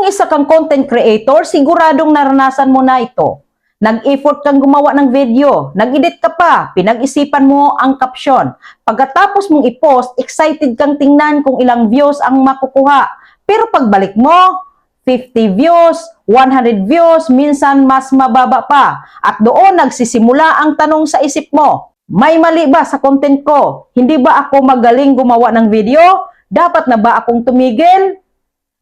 Kung isa kang content creator, siguradong naranasan mo na ito. Nag-effort kang gumawa ng video, nag-edit ka pa, pinag-isipan mo ang caption. Pagkatapos mong i-post, excited kang tingnan kung ilang views ang makukuha. Pero pagbalik mo, 50 views, 100 views, minsan mas mababa pa. At doon nagsisimula ang tanong sa isip mo, may mali ba sa content ko? Hindi ba ako magaling gumawa ng video? Dapat na ba akong tumigil?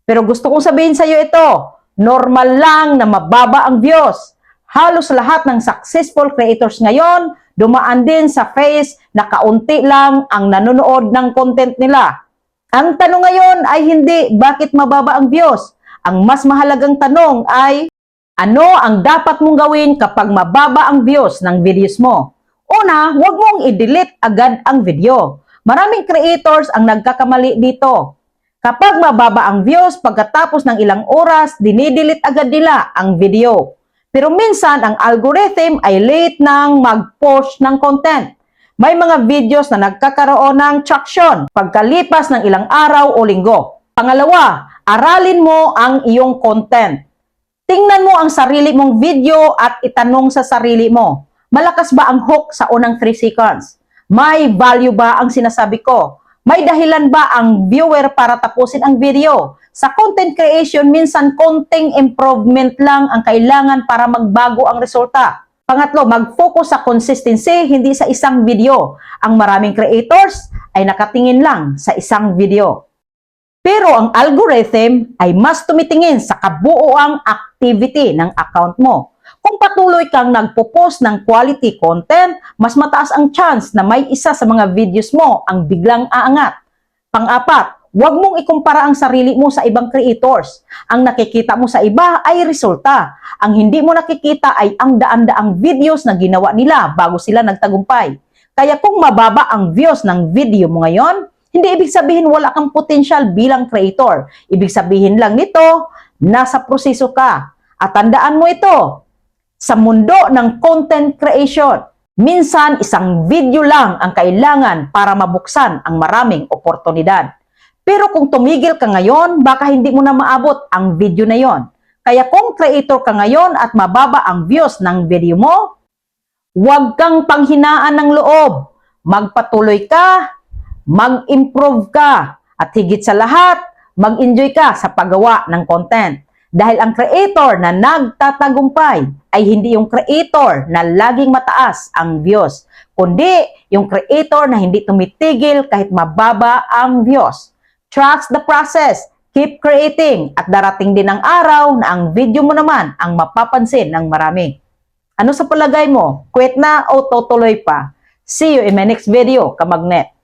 Pero gusto kong sabihin sa iyo ito, normal lang na mababa ang views. Halos lahat ng successful creators ngayon, dumaan din sa phase na kaunti lang ang nanonood ng content nila. Ang tanong ngayon ay hindi bakit mababa ang views. Ang mas mahalagang tanong ay, ano ang dapat mong gawin kapag mababa ang views ng videos mo? Una, huwag mong i-delete agad ang video. Maraming creators ang nagkakamali dito. Kapag mababa ang views, pagkatapos ng ilang oras, dinidelete agad nila ang video. Pero minsan, ang algorithm ay late nang mag-post ng content. May mga videos na nagkakaroon ng traction pagkalipas ng ilang araw o linggo. Pangalawa, aralin mo ang iyong content. Tingnan mo ang sarili mong video at itanong sa sarili mo, malakas ba ang hook sa unang 3 seconds? May value ba ang sinasabi ko? May dahilan ba ang viewer para tapusin ang video? Sa content creation, minsan konting improvement lang ang kailangan para magbago ang resulta. Pangatlo, mag-focus sa consistency, hindi sa isang video. Ang maraming creators ay nakatingin lang sa isang video. Pero ang algorithm ay mas tumitingin sa kabuuang activity ng account mo. Kung patuloy kang nagpo-post ng quality content, mas mataas ang chance na may isa sa mga videos mo ang biglang aangat. Pang-apat, huwag mong ikumpara ang sarili mo sa ibang creators. Ang nakikita mo sa iba ay resulta. Ang hindi mo nakikita ay ang daan-daang videos na ginawa nila bago sila nagtagumpay. Kaya kung mababa ang views ng video mo ngayon, hindi ibig sabihin wala kang potensyal bilang creator. Ibig sabihin lang nito, nasa proseso ka. At tandaan mo ito, sa mundo ng content creation, minsan isang video lang ang kailangan para mabuksan ang maraming oportunidad. Pero kung tumigil ka ngayon, baka hindi mo na maabot ang video na yon. Kaya kung creator ka ngayon at mababa ang views ng video mo, huwag kang panghinaan ng loob. Magpatuloy ka, mag-improve ka, at higit sa lahat, mag-enjoy ka sa paggawa ng content. Dahil ang creator na nagtatagumpay ay hindi yung creator na laging mataas ang views, kundi yung creator na hindi tumitigil kahit mababa ang views. Trust the process, keep creating, at darating din ang araw na ang video mo naman ang mapapansin ng marami. Ano sa palagay mo? Quit na o tutuloy pa? See you in my next video, Kamagnet.